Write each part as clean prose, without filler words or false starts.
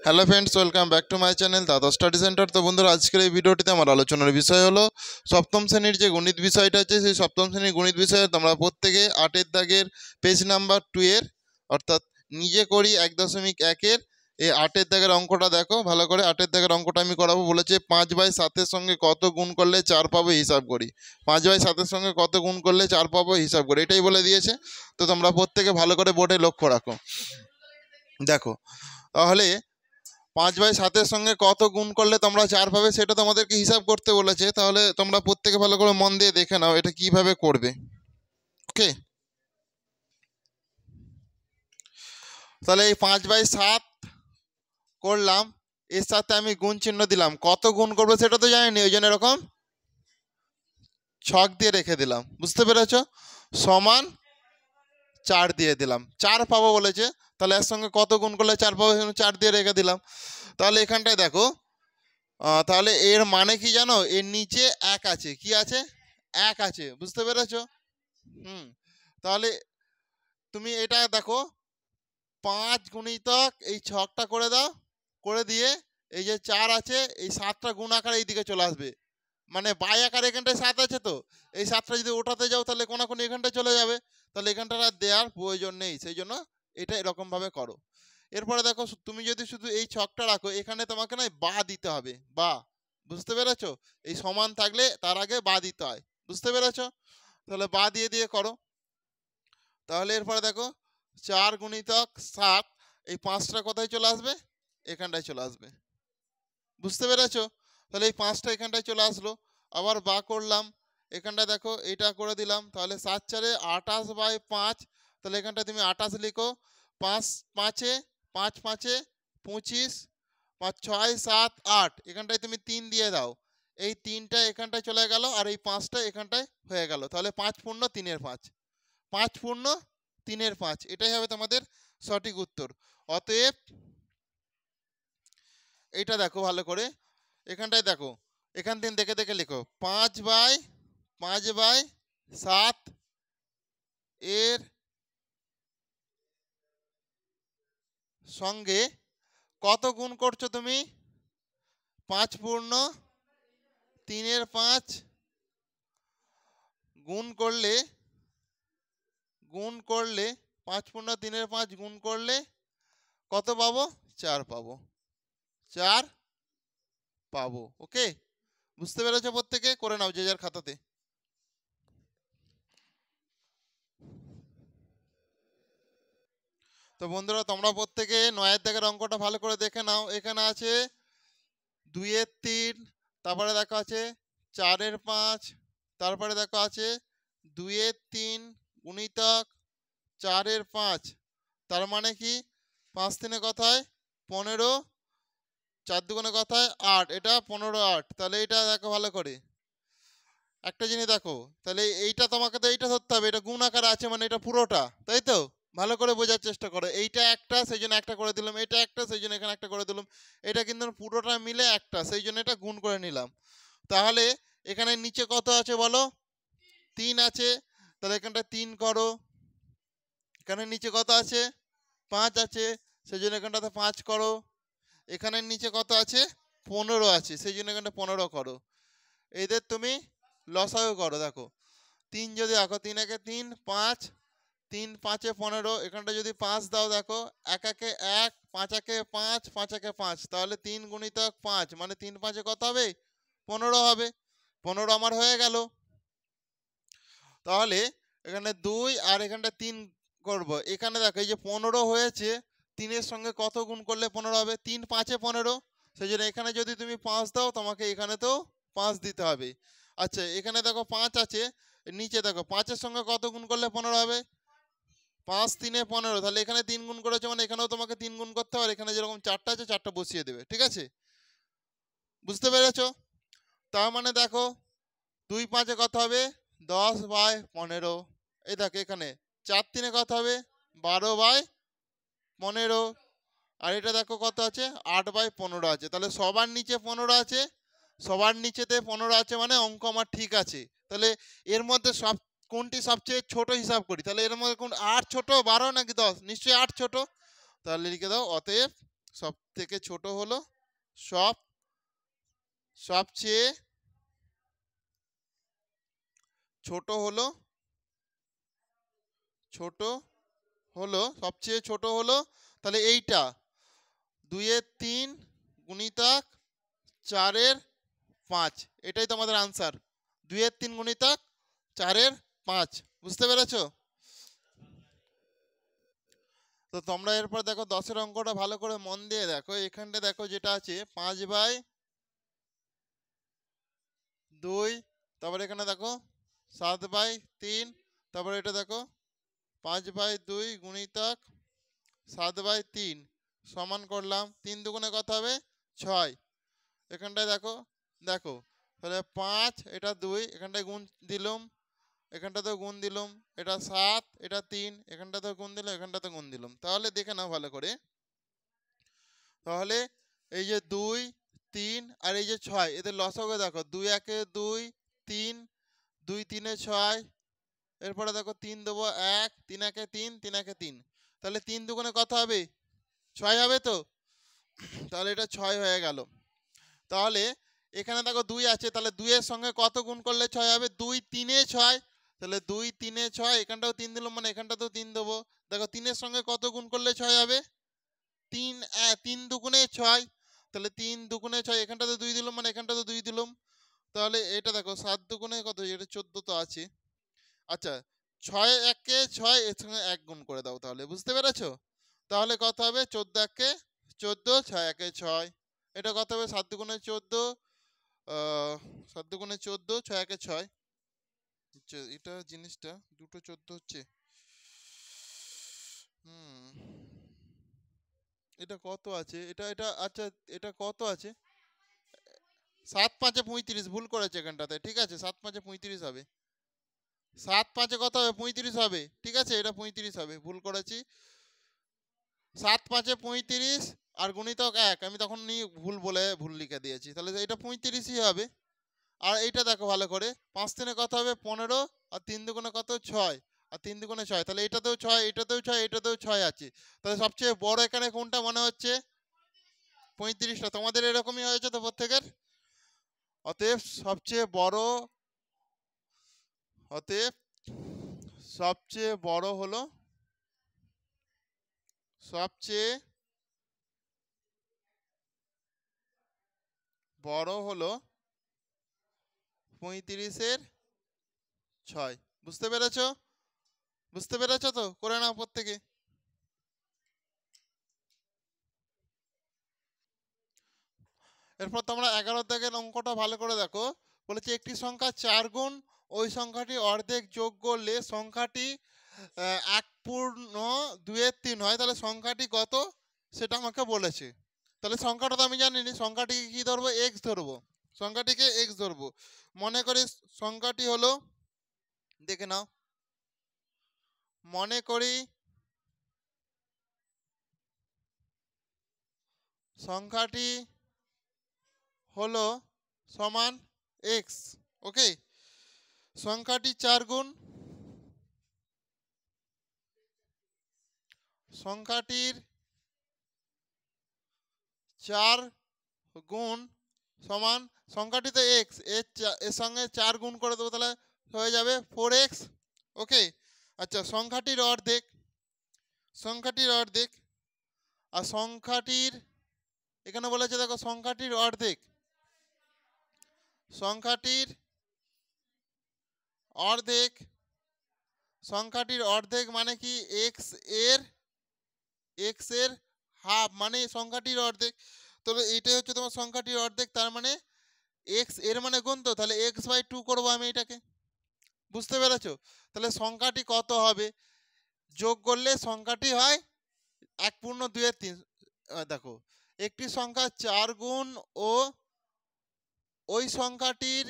Hello friends, welcome back to my channel দাদা study centre. তো বন্ধুরা, আজকের এই ভিডিওটিতে আমার আলোচনার বিষয় হলো সপ্তম শ্রেণীর যে গণিত বিষয়টা আছে, সেই সপ্তম শ্রেণীর গণিত বিষয়ে তোমরা প্রত্যেকে 8-এর দাগের পেজ নাম্বার 2 এর অর্থাৎ নিজে করি 1.1-এর এই 8-এর দাগের অঙ্কটা দেখো ভালো করে। 8-এর দাগের অঙ্কটা আমি করাবো। বলেছে 5/7-এর সঙ্গে কত গুণ করলে 4 পাবো, হিসাব করি। 5/7-এর সঙ্গে কত গুণ করলে 4 পাবো, হিসাব করি, এটাই বলে দিয়েছে। তো তোমরা প্রত্যেকে ভালো করে বোর্ডে লক্ষ্য রাখো। দেখো তাহলে 5/7-এর সঙ্গে কত গুণ করলে তোমরা 4 পাবে, সেটা তোমাদেরকে হিসাব করতে বলেছে। তাহলে তোমরা প্রত্যেকে ভালো করে মন দিয়ে দেখে নাও এটা কিভাবে করবে। ওকে, তাহলে এই 5/7 করলাম, এর সাথে আমি গুণ চিহ্ন দিলাম। কত গুণ করবে সেটা তো জানিনি, ওই জন্য এরকম ছক দিয়ে রেখে দিলাম। বুঝতে পেরেছ? সমান 4 দিয়ে দিলাম, 4 পাবো বলেছে। তাহলে এর সঙ্গে কত গুণ করলে 4 পাবো, 4 দিয়ে রেখে দিলাম। তাহলে এখানটায় দেখো, তাহলে এর মানে কি জানো? এর নিচে 1 আছে। কি আছে? 1 আছে। বুঝতে পেরেছো? তাহলে তুমি এটা দেখো, 5 গুণিতক এই ছকটা করে দাও, করে দিয়ে এই যে 4 আছে, এই 7টা গুণ আকারে এইদিকে চলে আসবে। মানে বাই আকারে এখানটায় 7 আছে, তো এই 7টা যদি ওঠাতে যাও তাহলে কোনাকুনি এখানটায় চলে যাবে। তাহলে এখানটা আর দেওয়ার প্রয়োজন নেই, সেই জন্য এটা এরকম ভাবে করো। এরপরে দেখো, তুমি যদি শুধু এই ছকটা রাখো, এখানে তোমাকে না বা দিতে হবে, বা। বুঝতে পেরেছো? এই সমান থাকলে তার আগে বা দিতে হয়। বুঝতে পেরেছো? তাহলে বা দিয়ে দিয়ে করো। তাহলে এরপরে দেখো, 4 গুণিতক 7, এই 5টা কোথায় চলে আসবে? এখানটায় চলে আসবে। বুঝতে পেরেছো? তাহলে এই 5টা এখানটায় চলে আসলো। আবার বা করলাম, এখানটায় দেখো এইটা করে দিলাম। তাহলে 7×4 28/5। তাহলে এখানটায় তুমি 28 লিখো। 5×5 5×5 25, 5×6 7 8, এখানটায় তুমি 3 দিয়ে দাও। এই 3টা এখানটায় চলে গেল, আর এই 5টা এখানটায় হয়ে গেল। তাহলে 5 পূর্ণ 3-এর 5, 5 পূর্ণ 3-এর 5, এটাই হবে তোমাদের সঠিক উত্তর। অতএব এইটা দেখো ভালো করে, এখানটায় দেখো, এখান থেকে দেখে দেখে লিখো। 5/7 এর সঙ্গে কত গুণ করছো তুমি? 5 পূর্ণ 3-এর 5 গুণ করলে 5 পূর্ণ 3-এর 5 গুণ করলে কত পাবো? 4 পাবো। 4 পাবো। ওকে, বুঝতে পেরেছো? প্রত্যেকে করে নাও যে যার খাতাতে। তো বন্ধুরা, তোমরা প্রত্যেকে 9-এর দাগের অঙ্কটা ভালো করে দেখে নাও। এখানে আছে 2-এর 3, তারপরে দেখো আছে 4-এর 5, তারপরে দেখো আছে 2-এর 3 গুণিতক 4-এর 5। তার মানে কি? 5×3 কত হয়? 15, 4×2 কত হয়? 8। এটা 15/8। তাহলে এটা দেখো ভালো করে, একটা জিনিস দেখো। তাহলে এইটা তোমাকে তো এইটা ধরতে হবে, এটা গুণ আকারে আছে, মানে এটা পুরোটা, তাই তো? ভালো করে বোঝার চেষ্টা করো। এইটা একটা, সেই জন্য একটা করে দিলাম। এটা একটা, সেই জন্য এখানে একটা করে দিলাম। এটা কিন্তু পুরোটা মিলে একটা, সেই জন্য এটা গুণ করে নিলাম। তাহলে এখানে নিচে কত আছে বলো? 3 আছে। তাহলে এখানটা 3 করো। এখানে নিচে কত আছে? 5 আছে, সেই জন্য এখানটাতে 5 করো। এখানের নিচে কত আছে? 15 আছে, সেই জন্য এখানটা 15 করো। এদের তুমি লসাগু করো। দেখো 3 যদি রাখো, 3 একে 3 5, 3×5 15, এখানটা যদি 5 দাও, দেখো 1 একে 1, 5 একে 5, 5 একে 5, তাহলে 3 গুণিতক 5 মানে 3×5 কত হবে? 15 হবে। 15 আমার হয়ে গেল। তাহলে এখানে 2 আর এখানটা 3 করব। এখানে দেখো এই যে 15 হয়েছে, 3-এর সঙ্গে কত গুণ করলে 15 হবে? 3×5 15, সেই জন্য এখানে যদি তুমি 5 দাও, তোমাকে এখানেতেও 5 দিতে হবে। আচ্ছা, এখানে দেখো 5 আছে, নিচে দেখো 5-এর সঙ্গে কত গুণ করলে 15 হবে? 5×3 15। তাহলে এখানে 3 গুণ করেছে, মানে এখানেও তোমাকে 3 গুণ করতে হবে। এখানে যেরকম 4টা আছে, 4টা বসিয়ে দেবে। ঠিক আছে? বুঝতে পেরেছো? তার মানে দেখো 2×5 কত হবে? 10/15। এই দেখো এখানে 4×3 কত হবে? 12/15। আর এটা দেখো কত আছে? 8/15 আছে। তাহলে সবার নিচে 15 আছে, সবার নিচেতে 15 আছে, মানে অঙ্ক আমার ঠিক আছে। তাহলে এর মধ্যে কোনটি সবচেয়ে ছোট হিসাব করি। তাহলে এর মধ্যে কোন 8 ছোট, 12 নাকি 10? নিশ্চয়ই 8 ছোট। তাহলে লিখে দাও, অতএব সব থেকে ছোট হলো সবচেয়ে ছোট হলো সবচেয়ে ছোট হলো, তাহলে এইটা 2-এর 3 গুণিতক 4-এর 5, এটাই তো আমাদের আনসার। 2-এর 3 গুণিতক 4-এর 5, বুঝতে পেরেছো? তো তোমরা এরপর দেখো 10-এর অঙ্কটা ভালো করে মন দিয়ে দেখো। এখানটা দেখো যেটা আছে 5/2, তারপরে এখানে দেখো 7/3, তারপরে এটা দেখো 5/2 গুণিতক 7/3 সমান করলাম 3 দুগুণে কত হবে 6। এখানটায় দেখো দেখো তাহলে 5, এটা 2, এখানটায় গুণ দিলাম, এখানটাতেও গুণ দিলাম, এটা 7, এটা 3, এখানটাতেও গুণ দিলাম, এখানটাতেও গুণ দিলাম। তাহলে দেখে নাও ভালো করে, তাহলে এই যে 2, 3 আর এই যে 6, এদের লসাগু দেখো 2 1 2, 3 2 3 6, এরপরে দেখো 3 দেবো 1, 3 1 3, 3 1 3, তাহলে 3 দুগুণে কত হবে 6 হবে তো। তাহলে এটা 6 হয়ে গেল। তাহলে এখানে দেখো 2 আছে, তাহলে 2 এর সঙ্গে কত গুণ করলে 6 হবে 2 3 6, তাহলে 2 3 6, এখানটাও 3 দিলাম মানে এখানটাতেও 3 দেবো। দেখো 3 এর সঙ্গে কত গুণ করলে 6 হবে 3 দুগুণে 6, তাহলে 3 দুগুণে 6, এখানটাতে 2 দিলাম মানে এখানটাতে 2 দিলাম। তাহলে এটা দেখো 7 দুগুণে কত, এটা 14 তো আছে। আচ্ছা 6 1 6, এর সঙ্গে 1 গুণ করে দাও, তাহলে বুঝতে পেরেছো? তাহলে কত হবে 14 1 14, 6 1 6, এটা কত হবে 7 দুগুণে 14, 7 দুগুণে 14, 6 1 6, এটা জিনিসটা দুটো 14 হচ্ছে। এটা কত আছে, এটা এটা আচ্ছা এটা কত আছে 7 5 35, ভুল করেছে এখানটাতে, ঠিক আছে 7 5 35 হবে, 7 5 কত হবে 35 হবে, ঠিক আছে এটা 35 হবে, ভুল করেছি। 7 5 35 আর গুণিতক 1, আমি তখন ভুল লিখে দিয়েছি, তাহলে এটা 35ই হবে। আর এইটা দেখো ভালো করে, 5 3 কত হবে 15, আর 3 দুগুণে কত 6, আর 3 দুগুণে 6, তাহলে এটাতেও 6, এটাতেও 6, এটাতেও 6 আছে। তাহলে সবচেয়ে বড় এখানে কোনটা মনে হচ্ছে 35টা। তোমাদের এরকমই হয়েছে তো প্রত্যেকের? অতএব সবচেয়ে বড় হলো সবচেয়ে বড় হলো 35-এর 6, বুঝতে পেরেছো? বুঝতে পেরেছো তো? করে নাও প্রত্যেকে। এরপর তোমরা 11 দাগের অঙ্কটা ভালো করে দেখো। বলেছে একটি সংখ্যা 4 গুণ ওই সংখ্যাটি অর্ধেক যোগ করলে সংখ্যাটি 1/2-3 হয়, তাহলে সংখ্যাটি কত সেটা আমাকে বলেছে। তাহলে সংখ্যাটা তো আমি জানিনি, সংখ্যাটিকে কি ধরবো এক্স ধরবো, সংখ্যাটিকে এক্স ধরবো। মনে করি সংখ্যাটি হলো, দেখে নাও, মনে করি সংখ্যাটি হলো সমান এক্স। ওকে, সংখ্যাটি 4 গুণ, সংখ্যাটির 4 গুণ সমান, সংখ্যাটিতে এক্স, এর সঙ্গে 4 গুণ করে দেবো, তাহলে হয়ে যাবে 4x। ওকে, আচ্ছা সংখ্যাটির অর্ধেক আর সংখ্যাটির, এখানে বলেছে দেখো সংখ্যাটির অর্ধেক সংখ্যাটির অর্ধেক মানে কি এক্স এর হাফ, মানে সংখ্যাটির অর্ধেক। তবে এইটাই হচ্ছে তোমার সংখ্যাটির অর্ধেক, তার মানে এক্স এর মানে গুণ, তো তাহলে x/2 করবো আমি এটাকে, বুঝতে পেরেছো? তাহলে সংখ্যাটি কত হবে, যোগ করলে সংখ্যাটি হয় 1/2-3। দেখো একটি সংখ্যা 4 গুণ ও ওই সংখ্যাটির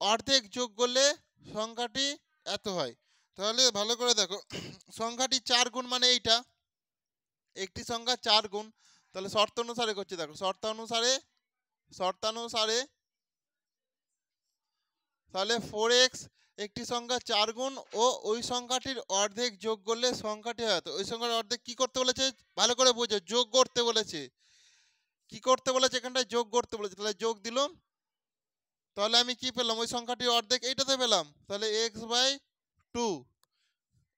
অর্ধেক যোগ করলে সংখ্যাটি এত হয়। তাহলে ভালো করে দেখো, সংখ্যাটি 4 গুণ মানে এইটা, একটি সংখ্যা 4 গুণ, তাহলে শর্ত অনুসারে করছি, দেখো শর্তানুসারে তাহলে 4x, একটি সংখ্যা 4 গুণ ও ওই সংখ্যাটির অর্ধেক যোগ করলে সংখ্যাটি হয়। তো ওই সংখ্যার অর্ধেক কি করতে বলেছে ভালো করে বোঝো, যোগ করতে বলেছে। কি করতে বলেছে এখানটায়? যোগ করতে বলেছে। তাহলে যোগ দিলাম, তাহলে আমি কি পেলাম? ওই সংখ্যাটির অর্ধেক এইটাতে পেলাম। তাহলে x/2,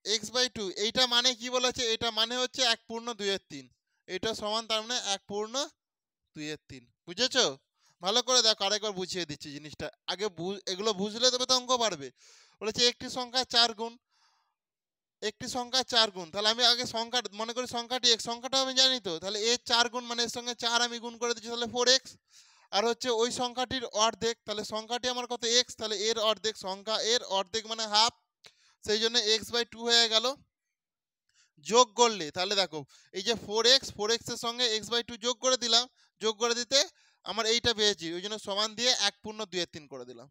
x/2 এইটা মানে কি বলেছে? এটা মানে হচ্ছে 1/2/3। এটা সমান তার মানে 1/2/3। বুঝেছো? ভালো করে দেখো, আরেকবার বুঝিয়ে দিচ্ছি জিনিসটা। আগে এগুলো বুঝলে তবে তো অঙ্ক পারবে। বলেছে একটি সংখ্যা 4 গুণ, একটি সংখ্যা 4 গুণ। তাহলে আমি আগে সংখ্যা মনে করি সংখ্যাটি x, সংখ্যাটা আমি জানি তো। তাহলে এর 4 গুণ মানে এর সঙ্গে 4 আমি গুণ করে দিচ্ছি, তাহলে 4x। আর হচ্ছে ওই সংখ্যাটির অর্ধেক, তাহলে সংখ্যাটি আমার কত? x, তাহলে এর অর্ধেক, সংখ্যা এর অর্ধেক মানে হাফ, সেই জন্য x/2 হয়ে গেল। যোগ করলে তাহলে দেখো এই যে 4x এর সঙ্গে x/2 যোগ করে দিলাম, যোগ করে দিতে আমার এইটা পেয়েছি, ওই জন্য সমান দিয়ে 1/2/3 করে দিলাম।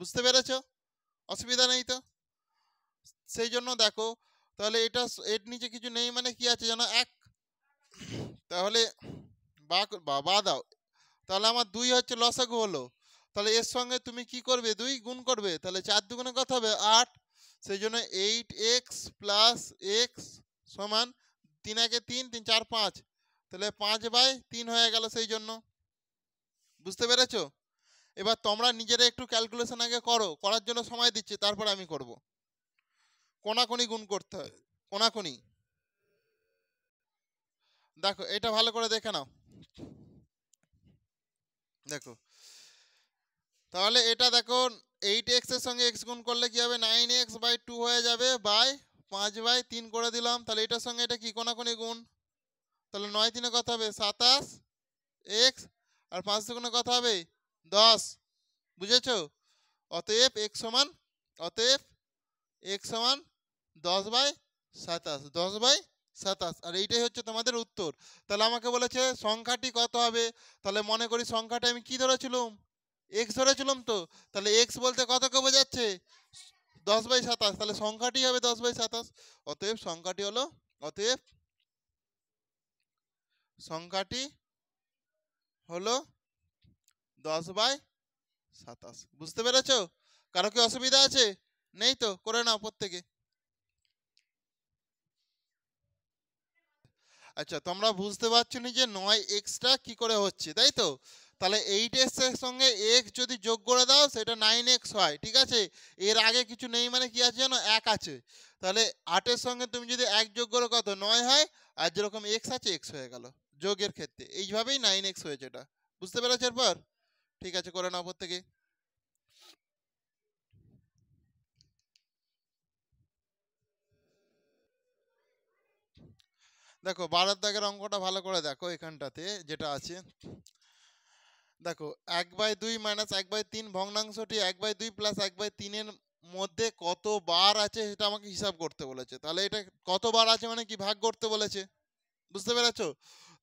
বুঝতে পেরেছো? অসুবিধা নেই তো? সেই জন্য দেখো তাহলে এটা এর নিচে কিছু নেই মানে কি আছে জানো? 1। তাহলে বা দাও, তাহলে আমার 2 হচ্ছে লসাগু হলো। তাহলে এর সঙ্গে তুমি কি করবে? 2 গুণ করবে। তাহলে 4 দুগুণে কত হবে? 8। সেই জন্য 8x প্লাস x সমান 3 একে 3, 3 4 5, তাহলে 5/3 হয়ে গেল। সেই জন্য বুঝতে পেরেছো? এবার তোমরা নিজেরা একটু ক্যালকুলেশন আগে করো, করার জন্য সময় দিচ্ছি, তারপর আমি করব। কোনাকুনি গুণ করতে হয়, কোনাকুনি। দেখো এটা ভালো করে দেখে নাও। দেখো তাহলে এটা দেখো 8x এর সঙ্গে x গুণ করলে কি হবে? 9x/2 হয়ে যাবে, বাই 5/3 করে দিলাম। তাহলে এটার সঙ্গে এটা কি কোনাকুনি গুণ, তাহলে 9 3 কত হবে? 27x, আর 5 দুগুণে কত হবে? 10। বুঝেছো? অতএব x সমান, অতএব x সমান 10/27, 10/27। আর এইটাই হচ্ছে তোমাদের উত্তর। তাহলে আমাকে বলেছে সংখ্যাটি কত হবে। তাহলে মনে করি সংখ্যাটা আমি কি ধরেছিলাম? x ধরেছিলাম তো। তাহলে x বলতে কতকে বোঝাচ্ছে? 10/27। তাহলে সংখ্যাটি হবে 10/27। অতএব সংখ্যাটি হলো, অতএব সংখ্যাটি হলো 10/27। বুঝতে পেরেছো? কারো কি অসুবিধা আছে? নেই তো? করে নাও প্রত্যেকে। আচ্ছা তোমরা বুঝতে পারছো না যে 9xটা কি করে হচ্ছে, তাই তো? তাহলে 8x এর সঙ্গে x যদি যোগ করে দাও সেটা 9x হয়, ঠিক আছে? এর আগে কিছু নেই মানে কি আছে জানো? 1 আছে। তাহলে 8 এর সঙ্গে তুমি যদি 1 যোগ করো কত? 9 হয়। আর যেরকম x আছে x হয়ে গেল যোগের ক্ষেত্রে। এইভাবেই 9x হয়েছে এটা। বুঝতে পেরেছো এরপর? ঠিক আছে, করে নাও প্রত্যেকে। দেখো 12 দাগের অঙ্কটা ভালো করে দেখো, এখানটাতে যেটা আছে দেখো 1/2 মাইনাস 1/3 ভগ্নাংশটি 1/2 প্লাস 1/3 এর মধ্যে কত বার আছে সেটা আমাকে হিসাব করতে বলেছে। তাহলে এটা কত বার আছে মানে কি? ভাগ করতে বলেছে। বুঝতে পেরেছো?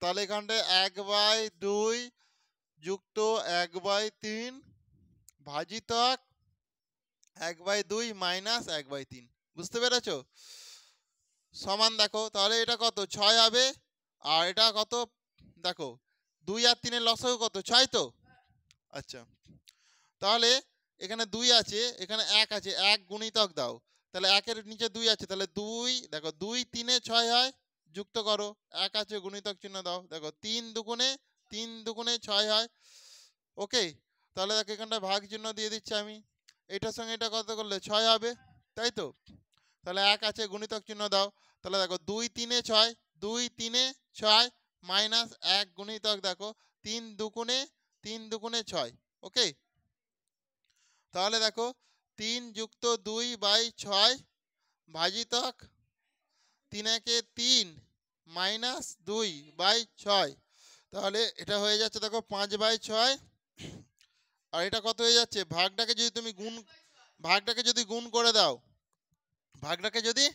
তাহলে এখানটায় 1/2 যুক্ত 1/3 ভাজিতক 1/2 মাইনাস 1/3। বুঝতে পেরেছো? সমান দেখো তাহলে এটা কত? 6 হবে। আর এটা কত? দেখো 2 আর 3 এর লসাগু কত? 6 তো। আচ্ছা তাহলে এখানে 2 আছে, এখানে 1 আছে, 1 গুণিতক দাও। তাহলে 1 এর নিচে 2 আছে, তাহলে 2 দেখো 2 3 এ 6 হয়, যুক্ত করো। 1 আছে, গুণিতক চিহ্ন দাও। দেখো 3 দুগুণে 6 হয়। ওকে, তাহলে দেখো এখানটা ভাগ চিহ্ন দিয়ে দিচ্ছি আমি। এটার সঙ্গে এটা কত করলে 6 হবে, তাই তো? তাহলে 1 আছে, গুণিতক চিহ্ন দাও। তাহলে দেখো 2 3 এ 6, 2 3 এ 6 মাইনাস 1 গুণিতক দেখো 3 দুগুণে 6। ওকে, তাহলে দেখো 3 যুক্ত 2/6 ভাজিতক 3 একে 3 মাইনাস 2/6। তাহলে এটা হয়ে যাচ্ছে দেখো 5/6। আর এটা কত হয়ে যাচ্ছে? ভাগটাকে যদি তুমি গুণ করে দাও, ভাগটাকে যদি,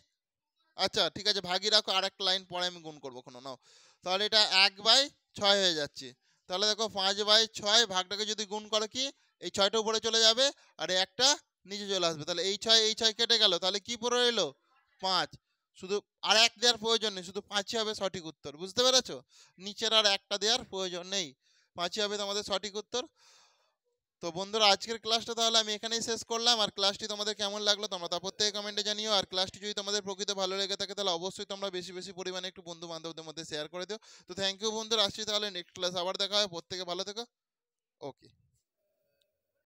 আচ্ছা ঠিক আছে ভাগই রাখো, আর একটা লাইন পরে আমি গুণ করবো কোনো নাও। তাহলে এটা 1/6 হয়ে যাচ্ছে। তাহলে দেখো 5/6 ভাগটাকে যদি গুণ করো কি এই 6টা উপরে চলে যাবে আর একটা নিচে চলে আসবে। তাহলে এই 6 কেটে গেল, তাহলে কি পড়ে রইলো? 5। শুধু আর 1 দেওয়ার প্রয়োজন নেই, শুধু 5ই হবে সঠিক উত্তর। বুঝতে পেরেছো? নিচের আর একটা দেওয়ার প্রয়োজন নেই, 5ই হবে তোমাদের সঠিক উত্তর। তো বন্ধুরা আজকের ক্লাসটা তাহলে আমি এখানেই শেষ করলাম। আর ক্লাসটি তোমাদের কেমন লাগলো তোমরা তা প্রত্যেকে কমেন্টে জানিও। আর ক্লাসটি যদি তোমাদের প্রকৃত ভালো লেগে থাকে তাহলে অবশ্যই তোমরা বেশি বেশি পরিমাণে একটু বন্ধু বান্ধবদের মধ্যে শেয়ার করে দিও। তো থ্যাংক ইউ বন্ধুরা, আসছি তাহলে নেক্সট ক্লাস আবার দেখা হয়। প্রত্যেকে ভালো থেকো। ওকে।